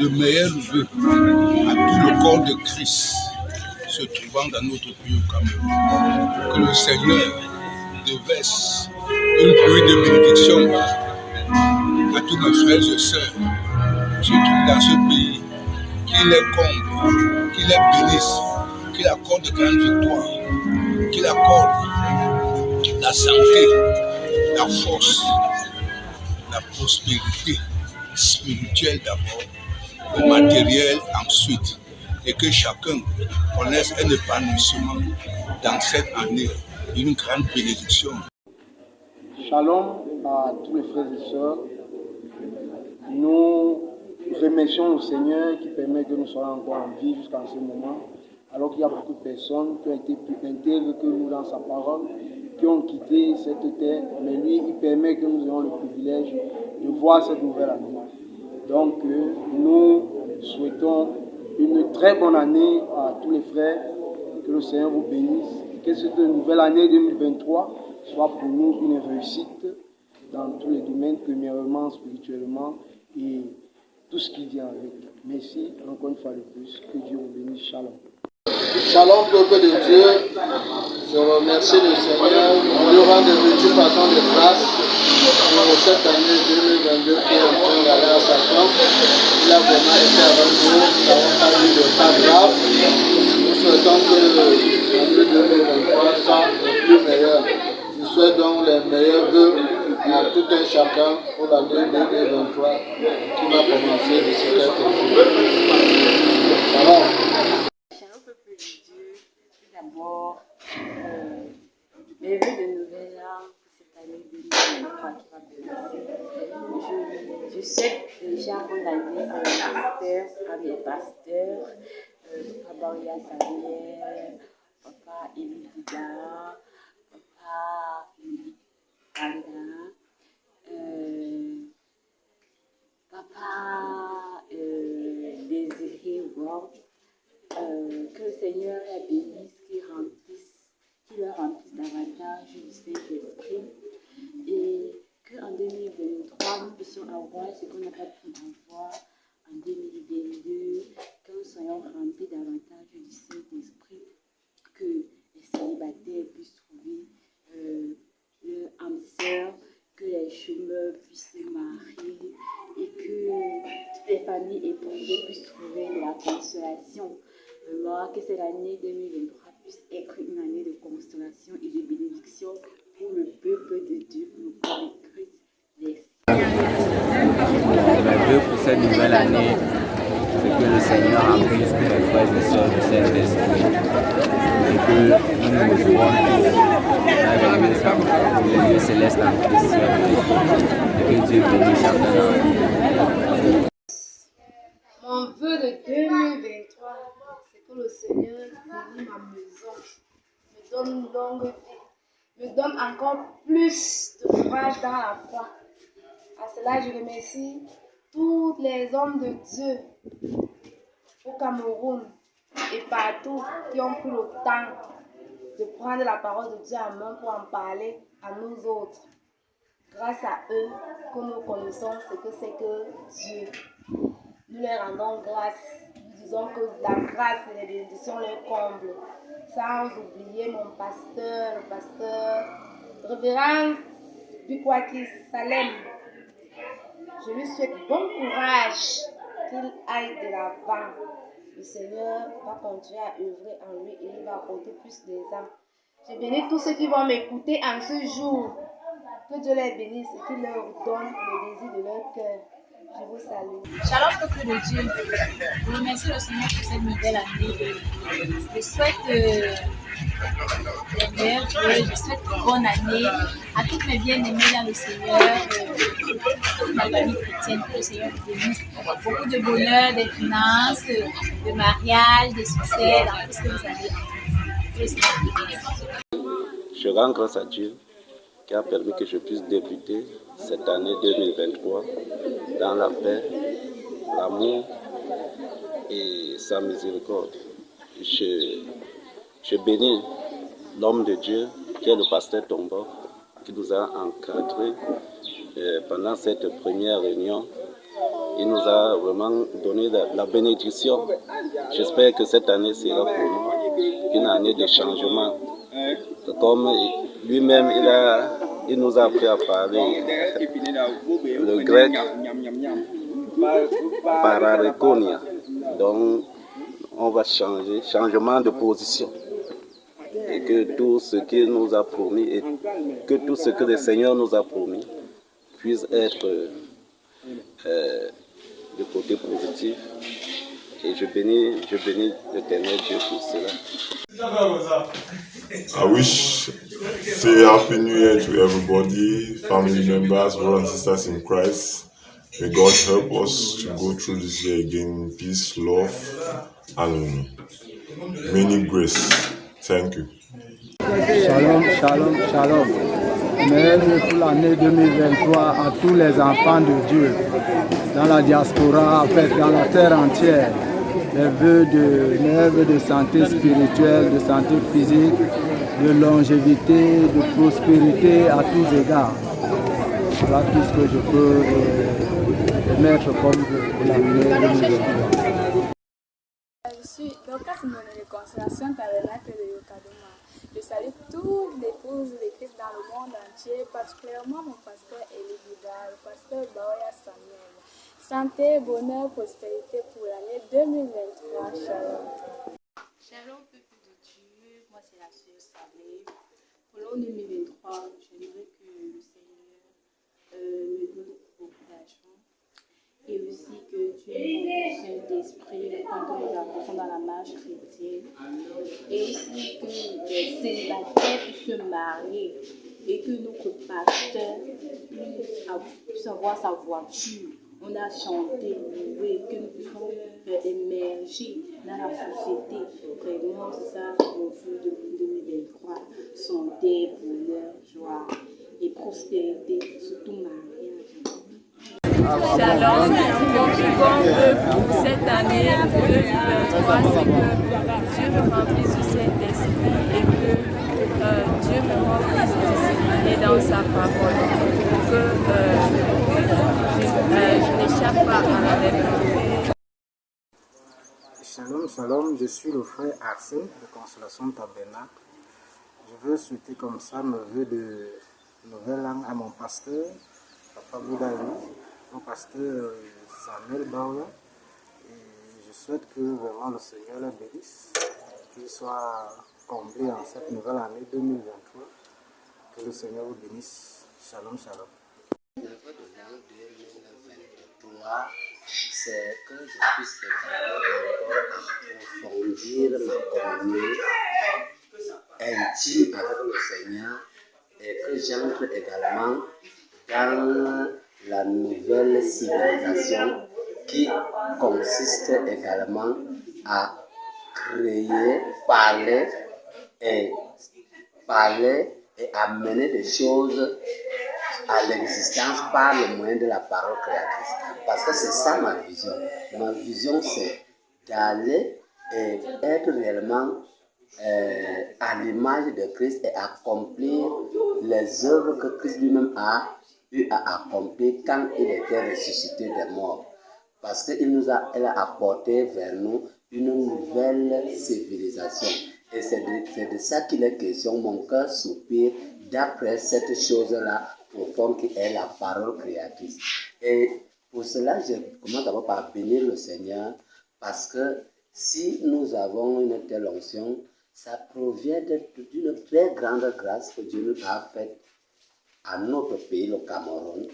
de meilleurs vœux à tout le corps de Christ se trouvant dans notre pays au Cameroun. Que le Seigneur déverse une pluie de bénédiction à tous mes frères et sœurs qui se trouvent dans ce pays, qu'il les comble, qu'il les bénisse, qu'il accorde de grandes victoires, qu'il accorde la santé, la force, la prospérité spirituelle d'abord, le matériel ensuite, et que chacun connaisse un épanouissement dans cette année, une grande bénédiction. Shalom à tous les frères et sœurs. Nous remercions le Seigneur qui permet que nous soyons encore en vie jusqu'à ce moment, alors qu'il y a beaucoup de personnes qui ont été plus intègres que nous dans sa parole, qui ont quitté cette terre, mais lui, il permet que nous ayons le privilège de voir cette nouvelle année. Donc, nous souhaitons une très bonne année à tous les frères, que le Seigneur vous bénisse, et que cette nouvelle année 2023 soit pour nous une réussite dans tous les domaines, premièrement, spirituellement, et tout ce qui vient avec. Merci encore une fois de plus. Que Dieu vous bénisse. Shalom. Shalom, peuple de Dieu. Je remercie le Seigneur. On lui rend des vertus passant de grâce pour cette année 2022 qui est en train d'aller à sa fin. Il a vraiment été avec nous. Nous n'avons pas eu de cas grave. Nous souhaitons que l'année 2023 soit le plus meilleur. Je souhaite donc les meilleurs vœux à tout un chacun pour l'année 2023 qui va commencer d'ici quelques jours. Shalom. Shalom, peuple de Dieu. Tout d'abord, mes vœux de nouvel an pour cette année 2023 qui va commencer. Je souhaite déjà bonne année à mes pasteurs, Papa Baria Samuel, Papa Élie Bida, Papa Élie Banda, Papa Désiré Ward. Que le Seigneur les bénisse, qu'il leur remplisse davantage du Saint-Esprit et qu'en 2023, nous puissions avoir ce qu'on n'a pas pu avoir en 2022, que nous soyons remplis davantage du Saint-Esprit, que les célibataires puissent trouver leur âme sœur, que les chômeurs puissent se marier et que toutes les familles éprouvées puissent trouver de la consolation. Vraiment, que cette année 2023 puisse être une année de consolation et de bénédiction pour le peuple de Dieu, pour le corps de Christ. Merci. Mes vœux pour cette nouvelle année, c'est que le Seigneur remplisse tous mes frères et sœurs de Saint-Esprit et que nous nous retrouvons tous dans les lieux célestes en Christ et que Dieu bénisse chacun d'entre nous. Mon vœu de 2023, c'est que le Seigneur bénisse ma maison, me donne une longue vie, me donne encore plus de courage dans la foi. À cela, je remercie tous les hommes de Dieu au Cameroun et partout qui ont pris le temps de prendre la parole de Dieu en main pour en parler à nous autres. Grâce à eux que nous connaissons ce que c'est que Dieu. Nous les rendons grâce. Nous disons que la grâce et les bénédictions les comblent. Sans oublier mon pasteur, le pasteur Révérend Bikwaki Salem. Je lui souhaite bon courage, qu'il aille de l'avant. Le Seigneur va continuer à œuvrer en lui et il va apporter plus des âmes. Je bénis tous ceux qui vont m'écouter en ce jour. Que Dieu les bénisse et qu'il leur donne le désir de leur cœur. Je vous salue. Shalom, peuple de Dieu. Je remercie le Seigneur pour cette nouvelle année. Je souhaite les meilleurs vœux, je souhaite une bonne année à toutes mes bien-aimés dans le Seigneur, toute ma famille chrétienne, que le Seigneur vous bénisse. Beaucoup de bonheur, des finances, de mariage, de succès, dans tout ce que vous avez. Que le Seigneur vous bénisse. Je rends grâce à Dieu qui a permis que je puisse débuter cette année 2023 dans la paix, l'amour et sa miséricorde. Je bénis l'homme de Dieu qui est le pasteur Tombo, qui nous a encadrés pendant cette première réunion Il nous a vraiment donné la bénédiction. J'espère que cette année sera pour nous une année de changement. Comme lui-même, il nous a appris à parler le grec pararekonia. Donc, on va changer, changement de position. Et que tout ce qu'il nous a promis, et que tout ce que le Seigneur nous a promis, puisse être du côté positif. Et je bénis l'éternel Dieu pour cela. I wish say Happy New Year to everybody, family members, brothers and sisters in Christ. May God help us to go through this year again in peace, love, and many grace. Thank you. Shalom, shalom, shalom. Meilleurs pour l'année 2023 à tous les enfants de Dieu, dans la diaspora, en fait, dans la terre entière. Les meilleurs vœux de santé spirituelle, de santé physique, de longévité, de prospérité à tous égards. Voilà tout ce que je peux mettre comme vœu pour l'année 2023. Je suis Dorcas Simone de Consolation Tabernacle de Yokadoma. Je salue toutes les épouses de Christ dans le monde entier, particulièrement mon pasteur Elie Bouddha, le pasteur Baoya Samuel. Santé, bonheur, prospérité pour l'année 2023. Shalom. Shalom, peuple de Dieu. Moi, c'est la sœur Sablé. Pour l'année 2023, j'aimerais que le Seigneur me donne beaucoup d'argent et aussi que Dieu me donne Saint-Esprit quand nous avançons dans la marche chrétienne, et aussi que les célibataires puissent se marier et que notre pasteur puisse avoir sa voiture. On a chanté, loué, que nous puissions émerger dans la société. Vraiment, c'est ça mon vœu de 2023. Santé, bonheur, joie et prospérité, surtout mariage. Shalom, mon plus grand vœu pour cette année 2023, c'est que Dieu me remplisse de Saint-Esprit et que Dieu me remplisse discipliné dans sa parole, pour que je n'échappe pas à la vérité. Shalom, shalom, je suis le frère Arsène de Consolation Tabernacle. Je veux souhaiter comme ça mes vœux de nouvel an à mon pasteur, Papa Boudaï, mon pasteur Samuel Baoya. Et je souhaite que vraiment le Seigneur le bénisse, qu'il soit comblé en cette nouvelle année 2023. Que le Seigneur vous bénisse. Shalom, shalom. Le vœu de l'année 2023, c'est que je puisse approfondir ma communion intime avec le Seigneur et que j'entre également dans la nouvelle civilisation qui consiste également à créer, parler et amener des choses à l'existence par le moyen de la parole créatrice. Parce que c'est ça ma vision. Ma vision, c'est d'aller et être réellement à l'image de Christ et accomplir les œuvres que Christ lui-même a eu à accomplir quand il était ressuscité des morts. Parce qu'il a apporté vers nous une nouvelle civilisation. Et c'est de ça qu'il est question. Mon cœur soupire d'après cette chose-là profonde qui est la parole créatrice. Et pour cela, je commence d'abord par bénir le Seigneur, parce que si nous avons une telle onction, ça provient d'une très grande grâce que Dieu nous a faite à notre pays, le Cameroun,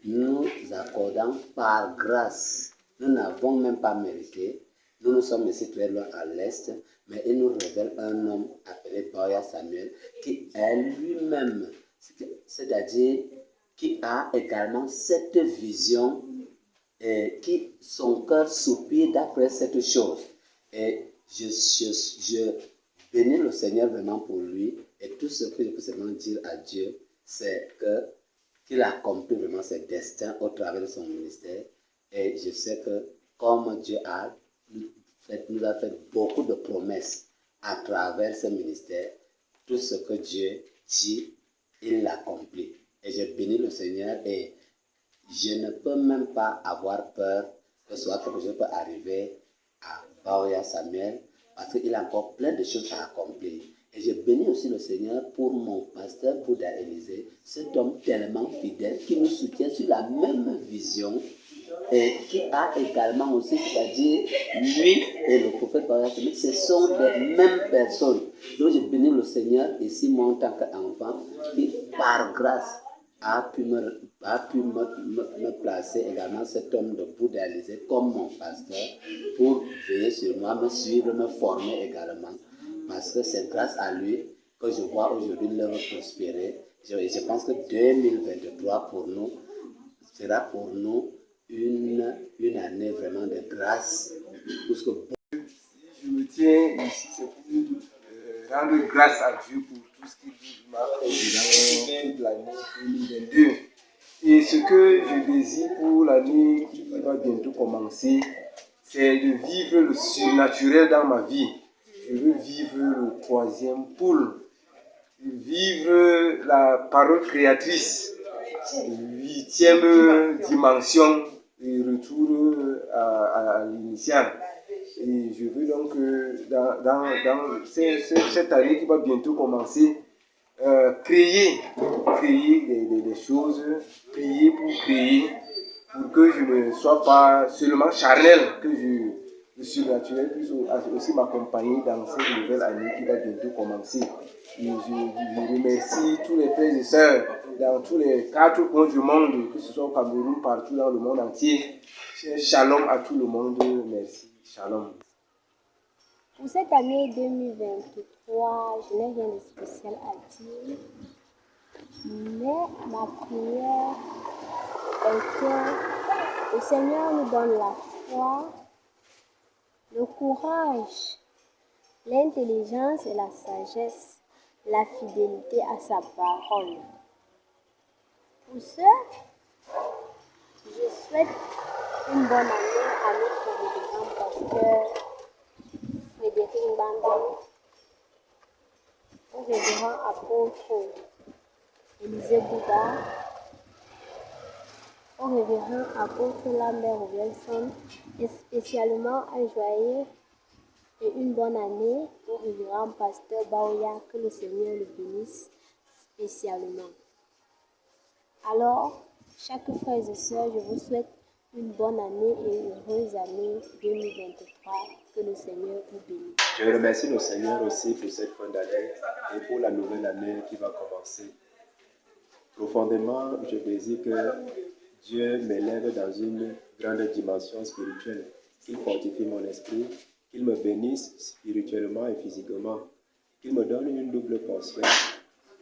nous accordant par grâce. Nous n'avons même pas mérité. Nous sommes ici très loin à l'est, mais il nous révèle un homme appelé Baoya Samuel qui est lui-même, c'est-à-dire qui a également cette vision et qui son cœur soupire d'après cette chose. Et je bénis le Seigneur vraiment pour lui, et tout ce que je peux seulement dire à Dieu, c'est qu'il accomplit vraiment ses destins au travers de son ministère. Et je sais que comme Dieu nous a fait beaucoup de promesses à travers ce ministère, tout ce que Dieu dit, il l'accomplit. Et je bénis le Seigneur et je ne peux même pas avoir peur que soit quelque chose peut arriver à Baoya Samuel, parce qu'il a encore plein de choses à accomplir. Et je bénis aussi le Seigneur pour mon pasteur Bouddha Élisée, cet homme tellement fidèle qui nous soutient sur la même vision et qui a également aussi, c'est-à-dire lui et le prophète Baoya Samuel, ce sont des mêmes personnes. Donc je bénis le Seigneur ici, moi en tant qu'enfant, qui par grâce a pu me placer également cet homme de Bouddha Élisée comme mon pasteur pour veiller sur moi, me suivre, me former également. Parce que c'est grâce à lui que je vois aujourd'hui l'œuvre prospérer. Je pense que 2023 pour nous sera pour nous une année vraiment de grâce. Parce que je me tiens ici, c'est pour rendre grâce à Dieu pour tout ce qu'il m'a fait durant toute l'année 2022. Et ce que je désire pour l'année qui va bientôt commencer, c'est de vivre le surnaturel dans ma vie. Je veux vivre le troisième pôle, vivre la parole créatrice, 8e dimension et retour à l'initial. Et je veux donc dans cette année qui va bientôt commencer, créer des choses, prier pour créer, pour que je ne sois pas seulement charnel, que le surnaturel puisse aussi m'accompagner dans cette nouvelle année qui va bientôt commencer. Et je remercie tous les frères et sœurs dans tous les 4 coins du monde, que ce soit au Cameroun, partout dans le monde entier. Shalom à tout le monde, merci. Shalom. Pour cette année 2023, je n'ai rien de spécial à dire, mais ma prière est que le Seigneur nous donne la foi, le courage, l'intelligence et la sagesse, la fidélité à sa parole. Pour ce, je souhaite une bonne année à notre révérend pasteur Frédéric Mbanda, au révérend apôtre Élisée Bouddha, au révérend apôtre Lambert Wilson, et spécialement un joyeux et une bonne année au révérend pasteur Baoya, que le Seigneur le bénisse spécialement. Alors, chaque frère et sœur, je vous souhaite une bonne année et une heureuse année 2023. Que le Seigneur vous bénisse. Je remercie le Seigneur aussi pour cette fin d'année et pour la nouvelle année qui va commencer. Profondément, je désire que Dieu m'élève dans une grande dimension spirituelle, qu'il fortifie mon esprit, qu'il me bénisse spirituellement et physiquement, qu'il me donne une double portion,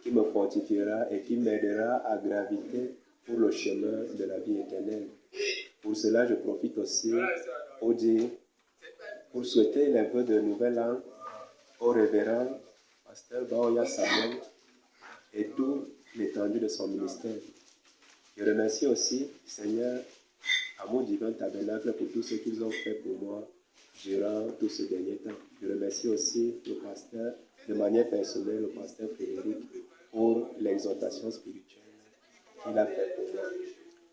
qui me fortifiera et qui m'aidera à graviter pour le chemin de la vie éternelle. Pour cela, je profite aussi pour souhaiter les vœux de nouvel an au révérend pasteur Baoya Samuel et tout l'étendue de son ministère. Je remercie aussi, Seigneur, Amour Divin Tabernacle pour tout ce qu'ils ont fait pour moi durant tout ce dernier temps. Je remercie aussi le pasteur, de manière personnelle, le pasteur Frédéric, pour l'exhortation spirituelle qu'il a fait pour moi.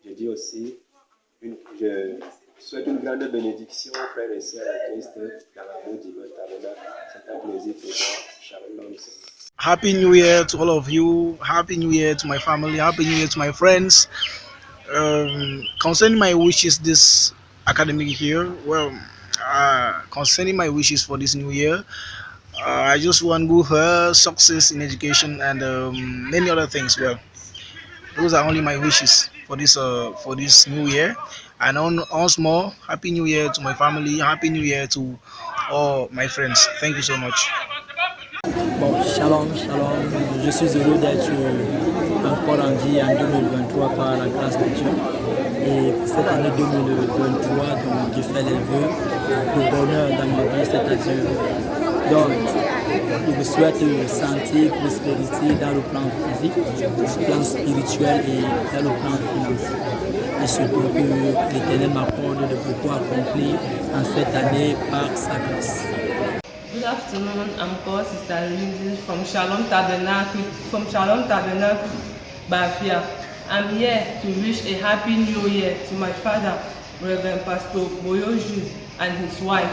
Je dis aussi, je souhaite une grande bénédiction, frères et sœurs à Christ, dans l'amour divin tabernacle. C'est un plaisir pour moi. Shalom. Happy New Year to all of you. Happy New Year to my family. Happy New Year to my friends. Concerning my wishes this academic year, concerning my wishes for this new year, I just want good health, success in education, and many other things. Well, those are only my wishes for this new year. And once more, Happy New Year to my family. Happy New Year to all my friends. Thank you so much. Bon, shalom. Je suis heureux d'être encore en vie en 2023 par la grâce de Dieu. Et pour cette année 2023, donc, je fais les vœux de bonheur dans ma vie, c'est-à-dire, donc, je me souhaite santé, prospérité dans le plan physique, le plan spirituel et dans le plan financier. Et surtout que l'Éternel m'accorde de beaucoup accomplir en cette année par sa grâce. Good afternoon, I'm God, Sister Lindsay from Shalom Tabernacle, Bafia. I'm here to wish a happy new year to my father, Reverend Pastor Boyoju, and his wife.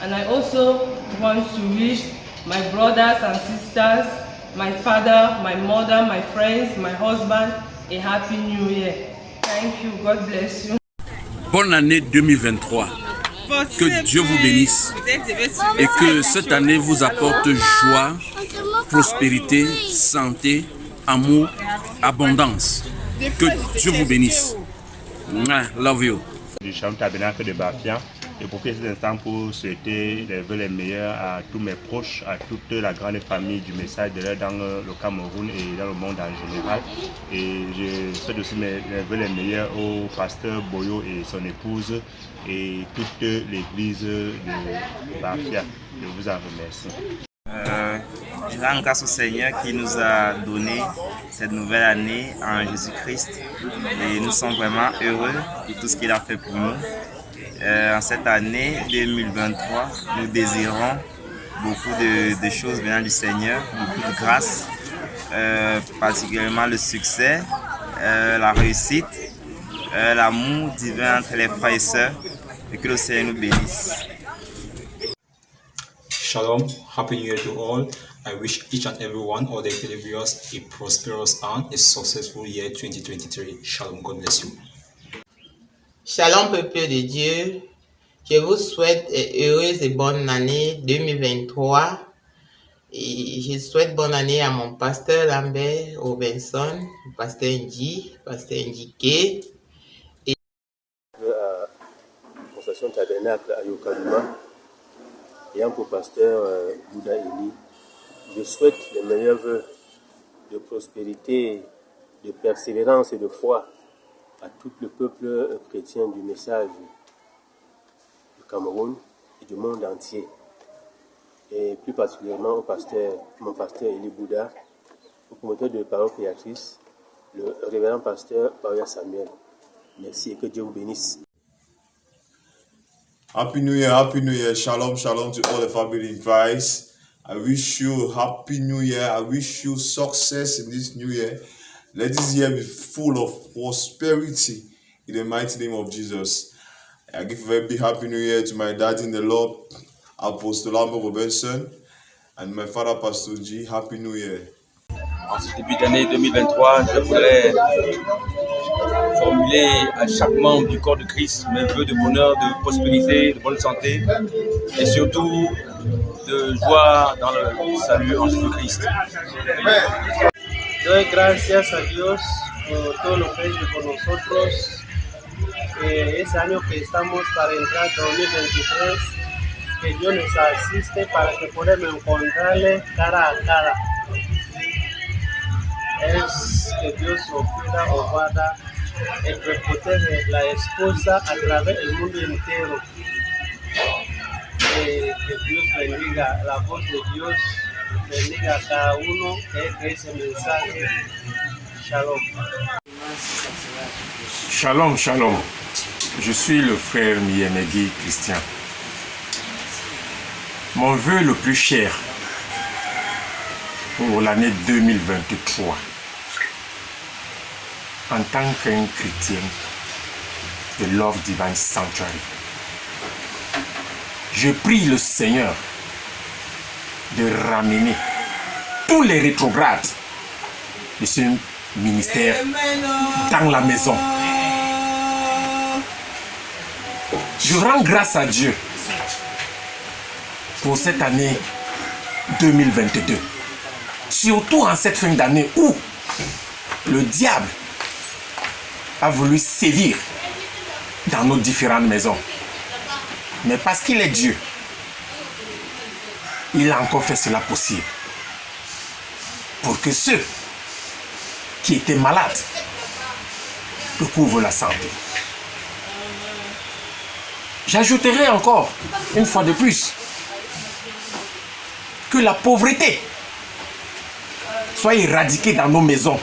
And I also want to wish my brothers and sisters, my father, my mother, my friends, my husband, a happy new year. Thank you. God bless you. Bonne année 2023. Que Dieu vous bénisse et que cette année vous apporte joie, prospérité, santé, amour, abondance. Que Dieu vous bénisse. Love you. Du Shalom Tabernacle de Bafia, et pour cet instant pour souhaiter les vœux les meilleurs à tous mes proches, à toute la grande famille du message de l'air dans le Cameroun et dans le monde en général. Et je souhaite aussi les vœux les meilleurs au pasteur Boyo et son épouse et toute l'église de Bafia. Je vous en remercie. Je rends grâce au Seigneur qui nous a donné cette nouvelle année en Jésus-Christ et nous sommes vraiment heureux de tout ce qu'il a fait pour nous. En cette année 2023, nous désirons beaucoup de choses venant du Seigneur, beaucoup de grâce, particulièrement le succès, la réussite, l'amour divin entre les frères et sœurs et que le Seigneur nous bénisse. Shalom, Happy New Year to all. I wish each and every one of the viewers a prosperous and a successful year 2023. Shalom, God bless you. Shalom, peuple de Dieu. Je vous souhaite une heureuse et bonne année 2023. Et je souhaite bonne année à mon pasteur Lambert Robinson, pasteur Ndi, pasteur Ndike. Et à Constellation Tabernacle à Yokaluma. Ayant pour pasteur Bouddha Eli, je souhaite les meilleurs vœux de prospérité, de persévérance et de foi à tout le peuple chrétien du message du Cameroun et du monde entier. Et plus particulièrement au pasteur, mon pasteur Eli Bouddha, au promoteur de parole créatrice, le révérend pasteur Baoya Samuel. Merci et que Dieu vous bénisse. Happy New Year, Shalom, shalom to all the family in Christ. I wish you a happy New Year. I wish you success in this New Year. Let this year be full of prosperity in the mighty name of Jesus. I give a very big happy New Year to my dad in the Lord, Apostle Lambert Robinson, and my father, Pastor G. Happy New Year. En ce début d'année 2023, je voudrais formuler à chaque membre du corps de Christ mes vœux de bonheur, de prospérité, de bonne santé et surtout de joie dans le salut en Jésus-Christ. Doy gracias a Dios por todo lo que ha hecho por nosotros. Ese año que estamos para entrar 2023, que Dios nos asiste para que podamos encontrarle cara a cara. Es que Dios lo cuida o guarda y que protege la esposa a través del mundo entero. Que Dios bendiga, la voz de Dios bendiga a cada uno que ese mensaje. Shalom. Shalom, shalom. Je suis le frère Miyemegi Christian. Mon vœu le plus cher pour l'année 2023, en tant qu'un chrétien de Love Divine Sanctuary, je prie le Seigneur de ramener tous les rétrogrades de ce ministère dans la maison. Je rends grâce à Dieu pour cette année 2022. Surtout en cette fin d'année où le diable a voulu sévir dans nos différentes maisons. Mais parce qu'il est Dieu, il a encore fait cela possible. Pour que ceux qui étaient malades retrouvent la santé. J'ajouterai encore, une fois de plus, que la pauvreté soit éradiquée dans nos maisons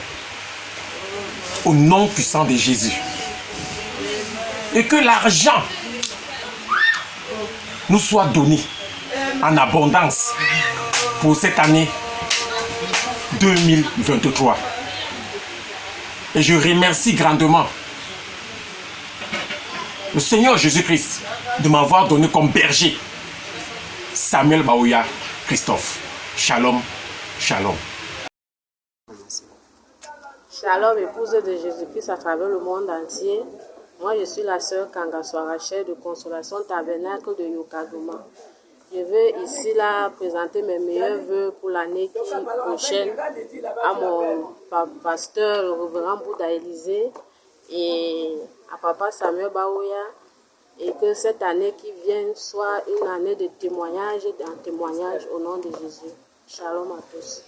au nom puissant de Jésus. Et que l'argent nous soit donné en abondance pour cette année 2023. Et je remercie grandement le Seigneur Jésus-Christ de m'avoir donné comme berger Samuel Baouya Christophe. Shalom, shalom. Shalom, épouse de Jésus-Christ à travers le monde entier. Moi, je suis la sœur Kangaswa Rachel de Consolation Tabernacle de Yokaduma. Je veux ici là présenter mes meilleurs vœux pour l'année prochaine à mon pasteur, le révérend Bouddha Élysée, et à papa Samuel Baouya, et que cette année qui vient soit une année de témoignage et d'un témoignage au nom de Jésus. Shalom à tous.